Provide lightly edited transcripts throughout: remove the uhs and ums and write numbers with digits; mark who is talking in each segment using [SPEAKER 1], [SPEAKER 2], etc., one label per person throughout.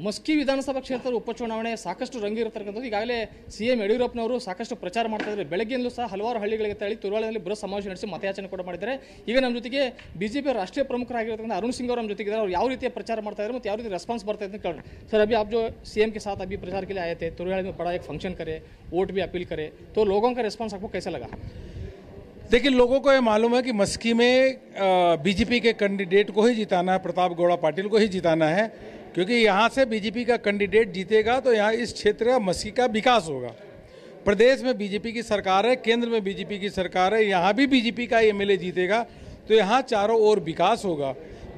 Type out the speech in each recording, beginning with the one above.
[SPEAKER 1] ಮಸ್ಕಿ ವಿಧಾನಸಭಾ ಕ್ಷೇತ್ರದ ಉಪಚುನಾವಣೆ ಸಾಕಷ್ಟು ರಂಗೇರುತ್ತಿರತಕ್ಕಂಥದ್ದು. ಈಗಾಗಲೇ ಸಿಎಂ ಯಡಿಯೂರಪ್ಪನವರು ಸಾಕಷ್ಟು ಪ್ರಚಾರ ಮಾಡ್ತಾ ಇದ್ದಾರೆ. ಬೆಳಗ್ಗೆಯಲ್ಲೂ ಸಹ ಹಲವಾರು ಹಳ್ಳಿಗಳಿಗೆ ತೆರಳಿ ತುರುವಾಳದಲ್ಲಿ ಬೃಹತ್ ಸಮಾವೇಶ ನಡೆಸಿ ಮತಯಾಚನೆ ಕೂಡ ಮಾಡಿದ್ದಾರೆ. ಈಗ ನಮ್ಮ ಜೊತೆಗೆ ಬಿಜೆಪಿ ರಾಷ್ಟ್ರೀಯ ಪ್ರಮುಖರಾಗಿರತಕ್ಕಂಥ ಅರುಣ್ ಸಿಂಗ್ ಅವರು ನಮ್ಮ ಜೊತೆಗಿದ್ದಾರೆ. ಅವರು ಯಾವ ರೀತಿಯ ಪ್ರಚಾರ ಮಾಡ್ತಾ ಇದ್ದಾರೆ ಮತ್ತು ಯಾವ ರೀತಿ ರೆಸ್ಪಾನ್ಸ್ ಬರ್ತಾ ಇದೆ ಅಂತ ಕೇಳೋಣ. सर, अभी आप जो सीएम के साथ अभी प्रचार के लिए आए थे, तुरैयाड़ी में बड़ा एक फंक्शन करे, वोट भी अपील करे, तो लोगों का रिस्पांस आपको कैसा लगा?
[SPEAKER 2] देखिए, लोगों को ये मालूम है कि मस्की में बीजेपी के कैंडिडेट को ही जिताना है, प्रताप गौड़ा पाटिल को ही जिताना है, क्योंकि यहाँ से बीजेपी का कैंडिडेट जीतेगा तो यहाँ इस क्षेत्र का मस्की का विकास होगा। प्रदेश में बीजेपी की सरकार है, केंद्र में बीजेपी की सरकार है, यहाँ भी बीजेपी का एमएलए जीतेगा तो यहाँ चारों ओर विकास होगा।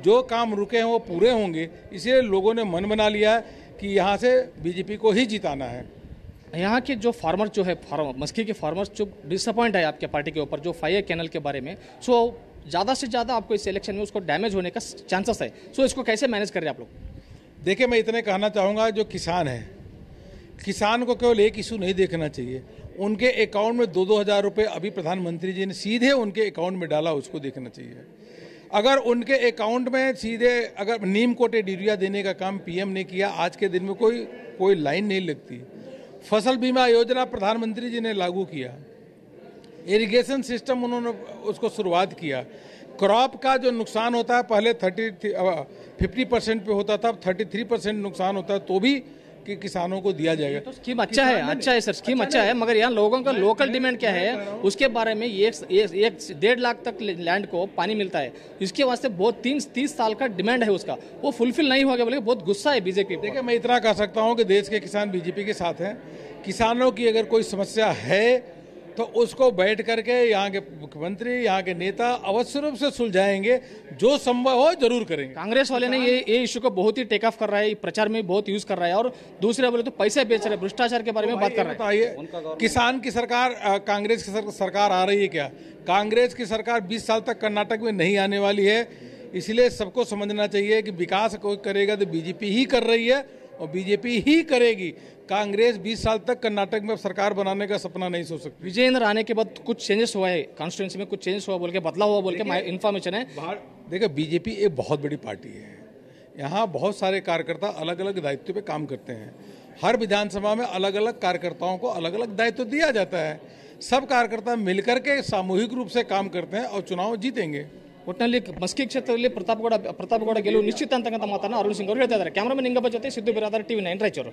[SPEAKER 2] जो काम रुके हैं वो पूरे होंगे, इसलिए लोगों ने मन बना लिया है कि यहाँ से बीजेपी को ही जिताना है।
[SPEAKER 1] यहाँ के जो फार्मर जो है मस्की के फार्मर्स जो डिसअपॉइंट है आपके पार्टी के ऊपर जो 5A कैनल के बारे में, सो ज़्यादा से ज़्यादा आपको इस इलेक्शन में उसको डैमेज होने का चांसेस है, सो इसको कैसे मैनेज कर रहे हैं आप लोग?
[SPEAKER 2] देखिए, मैं इतने कहना चाहूँगा, जो किसान है, किसान को केवल एक इशू नहीं देखना चाहिए, उनके अकाउंट में 2-2 हज़ार रुपये अभी प्रधानमंत्री जी ने सीधे उनके अकाउंट में डाला, उसको देखना चाहिए। अगर उनके अकाउंट में सीधे अगर नीम कोटेड यूरिया देने का काम पीएम ने किया, आज के दिन में कोई लाइन नहीं लगती। फसल बीमा योजना प्रधानमंत्री जी ने लागू किया, इरिगेशन सिस्टम उन्होंने उसको शुरुआत किया। क्रॉप का जो नुकसान होता है पहले 50% पे होता था, अब 33% नुकसान होता है, तो भी कि किसानों को दिया जाएगा।
[SPEAKER 1] तो स्कीम अच्छा है सर, स्कीम अच्छा है, मगर यहाँ लोगों का लोकल डिमांड क्या है उसके बारे में। 1.5 लाख तक लैंड को पानी मिलता है, इसके वास्ते बहुत 30 साल का डिमांड है उसका, वो फुलफिल नहीं हो गया बोले बहुत गुस्सा है बीजेपी।
[SPEAKER 2] देखिए, मैं इतना कह सकता हूँ कि देश के किसान बीजेपी के साथ हैं। किसानों की अगर कोई समस्या है तो उसको बैठ करके यहाँ के मुख्यमंत्री, यहाँ के नेता अवश्य रूप से सुलझाएंगे, जो संभव हो जरूर करेंगे।
[SPEAKER 1] कांग्रेस वाले ने ये इश्यू को बहुत ही टेक ऑफ कर रहा है, प्रचार में बहुत यूज कर रहा है, और दूसरे बोले तो पैसे बेच रहे हैं, भ्रष्टाचार के बारे में बात कर रहे हैं।
[SPEAKER 2] किसान की सरकार, कांग्रेस की सरकार आ रही है क्या? कांग्रेस की सरकार 20 साल तक कर्नाटक में नहीं आने वाली है, इसलिए सबको समझना चाहिए कि विकास कोई करेगा तो बीजेपी ही कर रही है और बीजेपी ही करेगी। कांग्रेस 20 साल तक कर्नाटक में सरकार बनाने का सपना नहीं सोच सकती।
[SPEAKER 1] विजयेंद्र आने के बाद कुछ चेंजेस हुआ है कॉन्स्टिट्यूंसी में, कुछ चेंजेस हुआ बोल के, बदलाव हुआ बोल के इन्फॉर्मेशन है।
[SPEAKER 2] देखिए, बीजेपी एक बहुत बड़ी पार्टी है, यहाँ बहुत सारे कार्यकर्ता अलग अलग दायित्व पे काम करते हैं। हर विधानसभा में अलग अलग कार्यकर्ताओं को अलग अलग दायित्व दिया जाता है। सब कार्यकर्ता मिलकर के सामूहिक रूप से काम करते हैं और चुनाव जीतेंगे।
[SPEAKER 1] ಒಟ್ಟಿನಲ್ಲಿ ಮಸ್ಕಿ ಕ್ಷೇತ್ರದಲ್ಲಿ ಪ್ರತಾಪಗೌಡ ಗೆಲುವು ನಿಶ್ಚಿತ ಅಂತಕ್ಕಂಥ ಮಾತನ್ನು ಅರುಣ್ ಸಿಂಗ್ ಅವರು ಹೇಳ್ತಾ ಇದ್ದಾರೆ. ಕ್ಯಾಮರಾಮನ್ ನಿಂಗಪ್ಪ ಜೊತೆ ಸಿದ್ದು ಬಿರಾದಾರ್, TV9 ರಾಯಚೂರು.